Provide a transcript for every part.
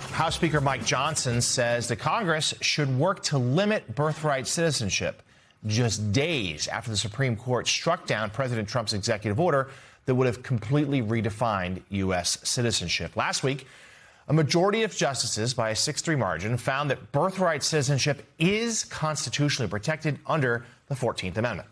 House Speaker Mike Johnson says that Congress should work to limit birthright citizenship just days after the Supreme Court struck down President Trump's executive order that would have completely redefined U.S. citizenship. Last week, a majority of justices, by a 6-3 margin, found that birthright citizenship is constitutionally protected under the 14th Amendment.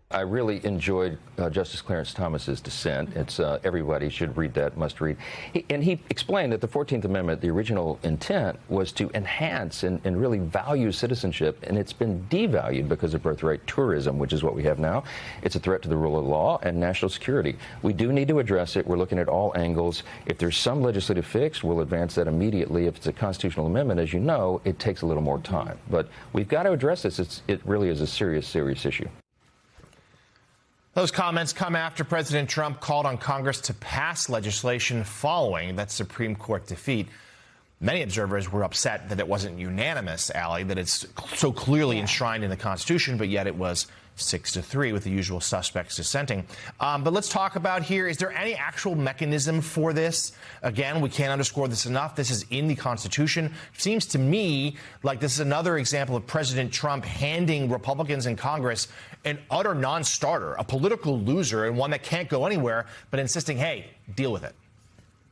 I really enjoyed Justice Clarence Thomas's dissent. It's everybody should read that, must read. He explained that the 14th Amendment, the original intent, was to enhance and really value citizenship, and it's been devalued because of birthright tourism, which is what we have now. It's a threat to the rule of law and national security. We do need to address it. We're looking at all angles. If there's some legislative fix, we'll advance that immediately. If it's a constitutional amendment, as you know, it takes a little more time. But we've got to address this. It really is a serious, serious issue. Those comments come after President Trump called on Congress to pass legislation following that Supreme Court defeat. Many observers were upset that it wasn't unanimous, Allie, that it's so clearly enshrined in the Constitution, but yet it was 6-3 with the usual suspects dissenting. But let's talk about here, is there any actual mechanism for this? Again, we can't underscore this enough. This is in the Constitution. It seems to me like this is another example of President Trump handing Republicans in Congress an utter non-starter, a political loser, and one that can't go anywhere, but insisting, hey, deal with it.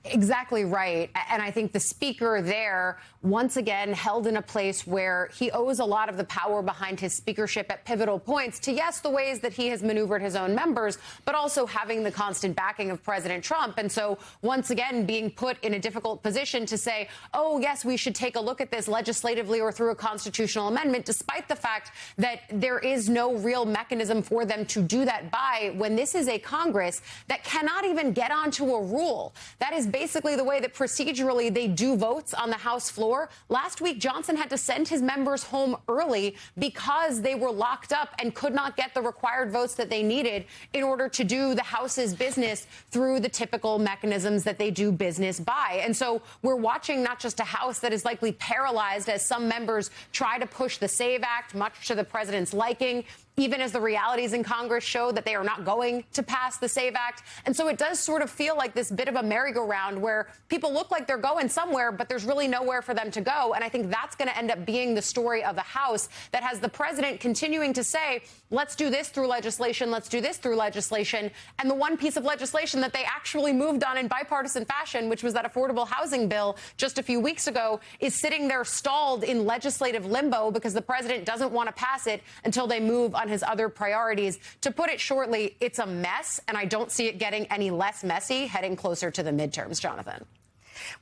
Exactly right. And I think the speaker there, once again, held in a place where he owes a lot of the power behind his speakership at pivotal points to, yes, the ways that he has maneuvered his own members, but also having the constant backing of President Trump. And so once again, being put in a difficult position to say, oh, yes, we should take a look at this legislatively or through a constitutional amendment, despite the fact that there is no real mechanism for them to do that by, when this is a Congress that cannot even get onto a rule. That is basically the way that procedurally they do votes on the House floor. Last week, Johnson had to send his members home early because they were locked up and could not get the required votes that they needed in order to do the House's business through the typical mechanisms that they do business by. And so we're watching not just a House that is likely paralyzed as some members try to push the SAVE Act, much to the president's liking, even as the realities in Congress show that they are not going to pass the SAVE Act. And so it does sort of feel like this bit of a merry-go-round where people look like they're going somewhere, but there's really nowhere for them to go. And I think that's going to end up being the story of the House that has the president continuing to say, let's do this through legislation, let's do this through legislation. And the one piece of legislation that they actually moved on in bipartisan fashion, which was that affordable housing bill just a few weeks ago, is sitting there stalled in legislative limbo because the president doesn't want to pass it until they move on his other priorities. To put it shortly, it's a mess, and I don't see it getting any less messy heading closer to the midterms, Jonathan.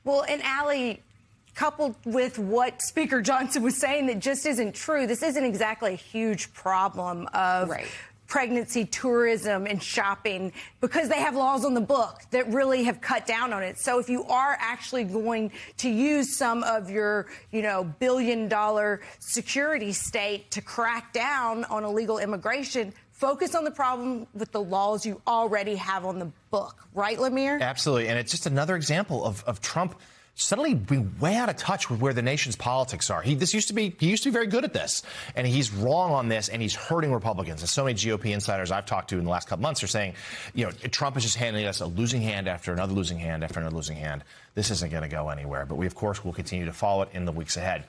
Well, and Allie, coupled with what Speaker Johnson was saying that just isn't true, this isn't exactly a huge problem of pregnancy tourism and shopping because they have laws on the book that really have cut down on it. So if you are actually going to use some of your, billion-dollar security state to crack down on illegal immigration, focus on the problem with the laws you already have on the book. Right, Lemire? Absolutely. And it's just another example of Trump suddenly being way out of touch with where the nation's politics are. He used to be very good at this, and he's wrong on this, and he's hurting Republicans. And so many GOP insiders I've talked to in the last couple months are saying, Trump is just handing us a losing hand after another losing hand after another losing hand. This isn't going to go anywhere. But we, of course, will continue to follow it in the weeks ahead.